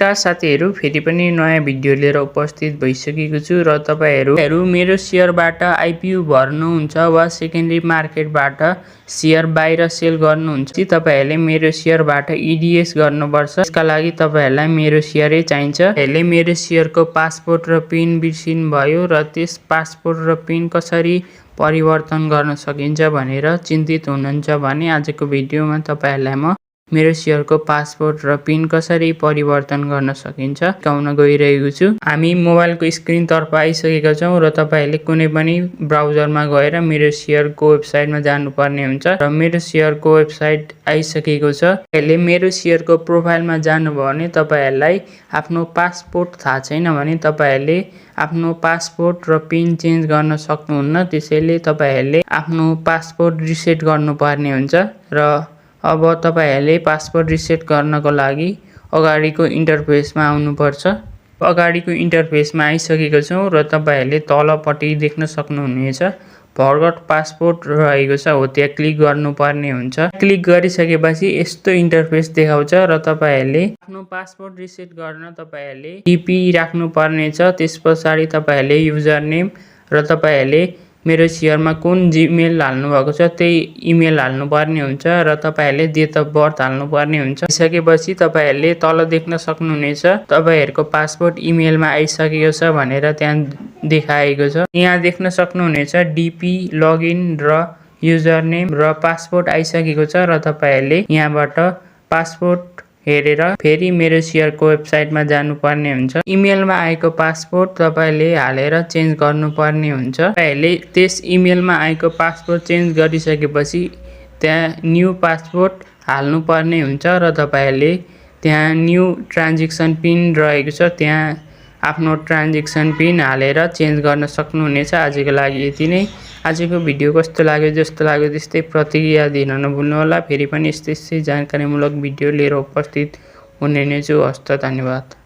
नमस्कार साथीहरु, फेरि पनि नयाँ भिडियो लिएर उपस्थित भइसकेको छु र तपाईहरु मेरो शेयरबाट आईपीओ भर्नुहुन्छ वा सेकेन्डरी मार्केटबाट शेयर बाइ र सेल गर्नुहुन्छ। यदि तपाईहरुले मेरो शेयरबाट ईडीएस गर्नुपर्छ, त्यसका लागि तपाईहरुलाई मेरो शेयरै चाहिन्छ। तपाईहरुले मेरो शेयरको पासपोर्ट र पिन बिर्सिनु भयो र त्यस पासपोर्ट र पिन कसरी परिवर्तन गर्न सकिन्छ भनेर चिन्तित हुनुहुन्छ भने आजको भिडियोमा तपाईहरुलाई म मेरो शेयरको पासपोर्ट र पिन कसरी परिवर्तन गर्न सकिन्छ सिकाउन गइरहेको छु। हामी मोबाइलको स्क्रिन तर्फ आइसकेका छौं र तपाईहरुले कुनै पनि ब्राउजरमा गएर मेरो शेयरको वेबसाइटमा जानुपर्ने हुन्छ र मेरो शेयरको वेबसाइट आइसकेको छ। अहिले मेरो शेयरको प्रोफाइलमा जानुभयो भने तपाईहरुलाई आफ्नो पासपोर्ट थाहा छैन भने तपाईहरुले आफ्नो पासपोर्ट र पिन चेन्ज गर्न सक्नुहुन्न। त्यसैले तपाईहरुले आफ्नो पासपोर्ट रिसेट गर्नुपर्ने हुन्छ र अब तपाईहरुले पासपोर्ट रिसेट गर्नको लागि अगाडिको इन्टरफेसमा आउनुपर्छ। अगाडिको इन्टरफेसमा आइसकेको छौं र तपाईहरुले तलपट्टि देख्न सक्नुहुनेछ फरवर्ड पासपोर्ट रहेको छ, हो त्यहाँ क्लिक गर्नुपर्ने हुन्छ। क्लिक गरिसकेपछि यस्तो इन्टरफेस देखाउँछ र तपाईहरुले आफ्नो पासपोर्ट रिसेट गर्न तपाईहरुले टिपी राख्नुपर्ने छ। त्यसपछाडी तपाईहरुले युजर नेम र तपाईहरुले मेरो शेयरमा कुन जीमेल हाल्नु भएको छ त्यही इमेल हाल्नु पर्ने हुन्छ र तपाईहरुले डेट अफ बर्थ हाल्नु पर्ने हुन्छ। त्यसपछि तपाईहरुले तल देख्न सक्नुहुनेछ तपाईहरुको पासपोर्ट इमेलमा आइसकेको छ भनेर त्यहाँ देखाएको छ। यहाँ देख्न सक्नुहुनेछ डीपी लगइन र युजर नेम र पासपोर्ट आइसकेको छ र तपाईहरुले यहाँबाट पासपोर्ट हेरेर फेरि मेरो शेयरको वेबसाइटमा जानुपर्ने हुन्छ। इमेलमा आएको पासपोर्ट तपाईले हालेर चेन्ज गर्नुपर्ने हुन्छ। तपाईले त्यस इमेलमा आएको पासपोर्ट चेन्ज गरिसकेपछि त्यहाँ न्यू पासपोर्ट हाल्नुपर्ने हुन्छ र तपाईले त्यहाँ न्यू ट्रान्जेक्सन पिन रहेको छ, त्यहाँ आफ्नो ट्रान्जेक्सन पिन हालेर चेन्ज गर्न सक्नुहुनेछ। आजको लागि यति नै। आजको भिडियो कस्तो लाग्यो, जस्तो लाग्यो त्यस्तै प्रतिक्रिया दिन नभुल्नु होला। फेरि पनि यस्तै जानकारीमूलक भिडियो लिएर उपस्थित हुने नै छु। हस्त, धन्यवाद।